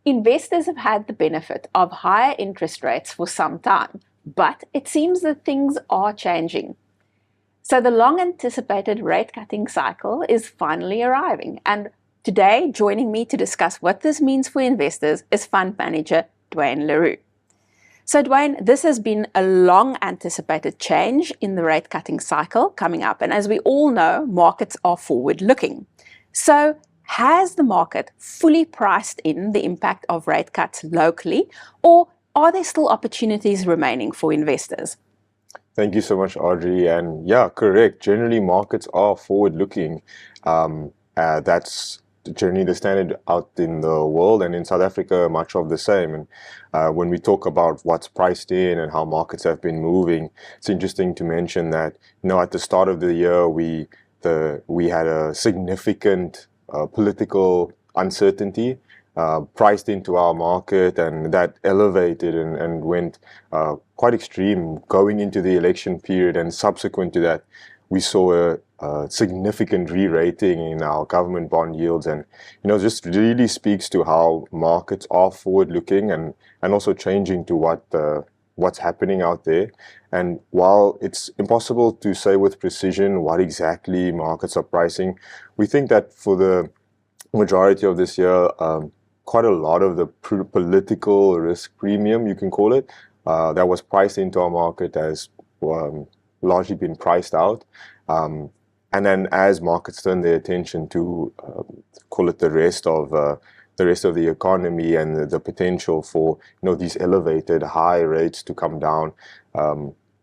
Investors have had the benefit of higher interest rates for some time, but it seems that things are changing. So the long anticipated rate cutting cycle is finally arriving. And today, joining me to discuss what this means for investors is fund manager Duayne Le Roux. So Duayne, this has been a long anticipated change in the rate cutting cycle coming up. And as we all know, markets are forward looking. So has the market fully priced in the impact of rate cuts locally, or are there still opportunities remaining for investors? Thank you so much, Audrey. And yeah, correct. Generally, markets are forward-looking. That's generally the standard out in the world, and in South Africa, much of the same. And when we talk about what's priced in and how markets have been moving, it's interesting to mention that at the start of the year, we had a significant political uncertainty priced into our market, and that elevated and went quite extreme going into the election period. And subsequent to that, we saw a significant re-rating in our government bond yields, and just really speaks to how markets are forward-looking and also changing to what's happening out there. And while it's impossible to say with precision what exactly markets are pricing, we think that for the majority of this year, quite a lot of the political risk premium, you can call it, that was priced into our market has largely been priced out. And then as markets turn their attention to call it the rest of the economy and the potential for these elevated high rates to come down,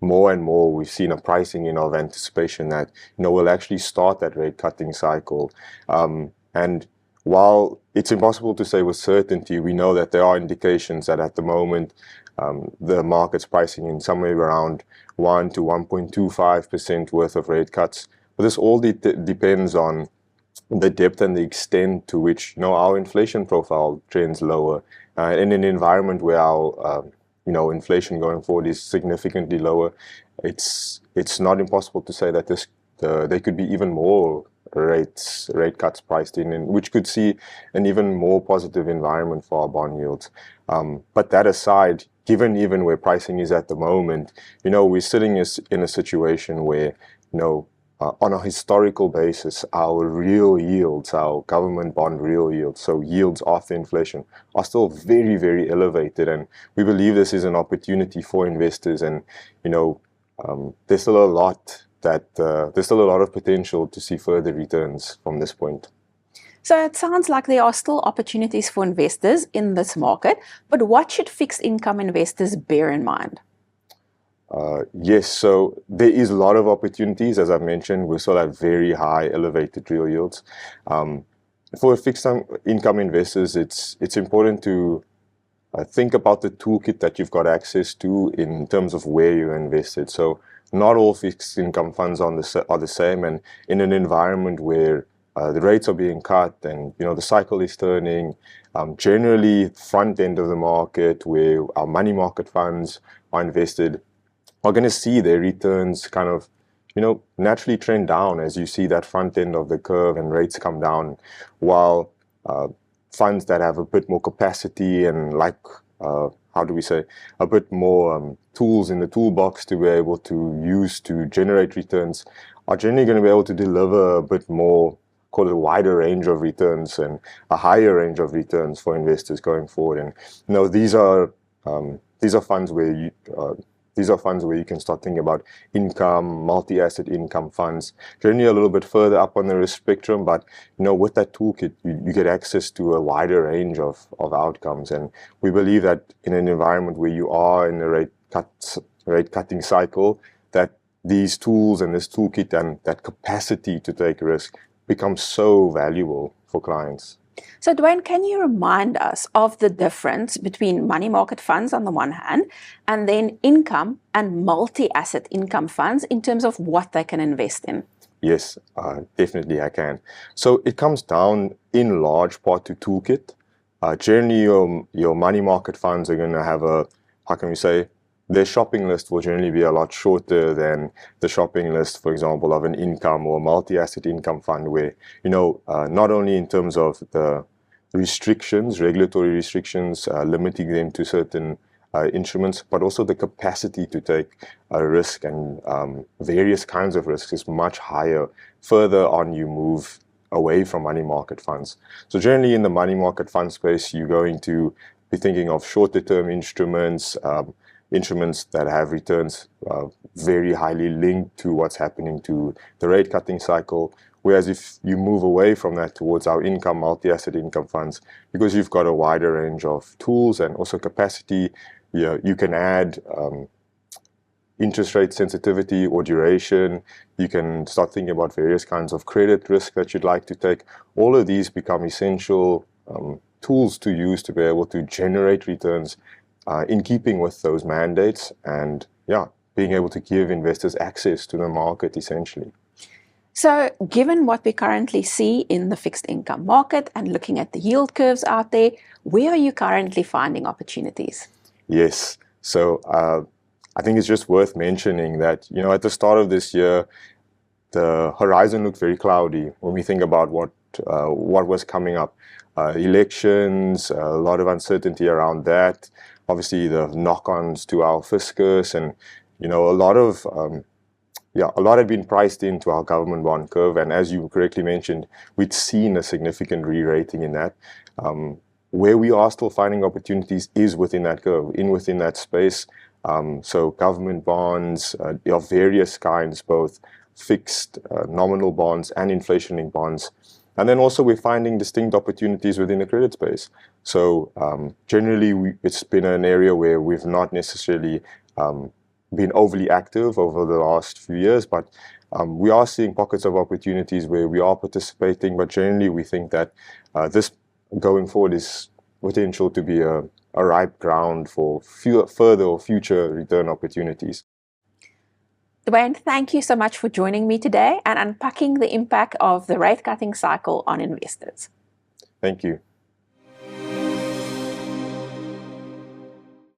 more and more we've seen a pricing in of anticipation that we'll actually start that rate cutting cycle. And while it's impossible to say with certainty, we know that there are indications that at the moment the market's pricing in somewhere around 1 to 1.25% worth of rate cuts. But this all depends on the depth and the extent to which our inflation profile trends lower. In an environment where our inflation going forward is significantly lower, it's not impossible to say that there could be even more rate cuts priced in, and which could see an even more positive environment for our bond yields. But that aside, given even where pricing is at the moment, we're sitting in a situation where on a historical basis, our real yields, our government bond real yields, so yields after inflation, are still very, very elevated. And we believe this is an opportunity for investors. And, there's still a lot of potential to see further returns from this point. So it sounds like there are still opportunities for investors in this market, but what should fixed income investors bear in mind? Yes, so there is a lot of opportunities. As I've mentioned, we still have very high elevated real yields. For fixed income investors, it's important to think about the toolkit that you've got access to in terms of where you're invested. So not all fixed income funds are the same, and in an environment where the rates are being cut and the cycle is turning, generally front end of the market where our money market funds are invested are going to see their returns kind of naturally trend down as you see that front end of the curve and rates come down, while funds that have a bit more capacity and a bit more tools in the toolbox to be able to use to generate returns are generally going to be able to deliver a bit more, call it a wider range of returns and a higher range of returns for investors going forward. And these are funds where you can start thinking about income, multi-asset income funds, generally a little bit further up on the risk spectrum. But with that toolkit, you get access to a wider range of outcomes. And we believe that in an environment where you are in a rate cutting cycle, that these tools and this toolkit and that capacity to take risk becomes so valuable for clients. So Duayne, can you remind us of the difference between money market funds on the one hand and then income and multi-asset income funds in terms of what they can invest in? Yes, definitely I can. So it comes down in large part to toolkit. Generally, your money market funds are going to have their shopping list will generally be a lot shorter than the shopping list, for example, of an income or multi-asset income fund, where, not only in terms of the restrictions, regulatory restrictions, limiting them to certain instruments, but also the capacity to take a risk and various kinds of risks is much higher further on you move away from money market funds. So generally in the money market fund space, you're going to be thinking of shorter term instruments, instruments that have returns very highly linked to what's happening to the rate cutting cycle. Whereas if you move away from that towards our income, multi-asset income funds, because you've got a wider range of tools and also capacity, you can add interest rate sensitivity or duration. You can start thinking about various kinds of credit risk that you'd like to take. All of these become essential tools to use to be able to generate returns in keeping with those mandates and, being able to give investors access to the market essentially. So given what we currently see in the fixed income market and looking at the yield curves out there, where are you currently finding opportunities? Yes. So I think it's just worth mentioning that, at the start of this year, the horizon looked very cloudy when we think about what was coming up. Elections, a lot of uncertainty around that. Obviously, the knock-ons to our fiscus, and a lot had been priced into our government bond curve, and as you correctly mentioned, we'd seen a significant re-rating in that. Where we are still finding opportunities is within that curve, within that space. So government bonds of various kinds, both fixed nominal bonds and inflation-linked bonds. And then also we're finding distinct opportunities within the credit space. So generally, it's been an area where we've not necessarily been overly active over the last few years, but we are seeing pockets of opportunities where we are participating. But generally, we think that this going forward is potential to be a ripe ground for further or future return opportunities. Duayne, thank you so much for joining me today and unpacking the impact of the rate cutting cycle on investors. Thank you.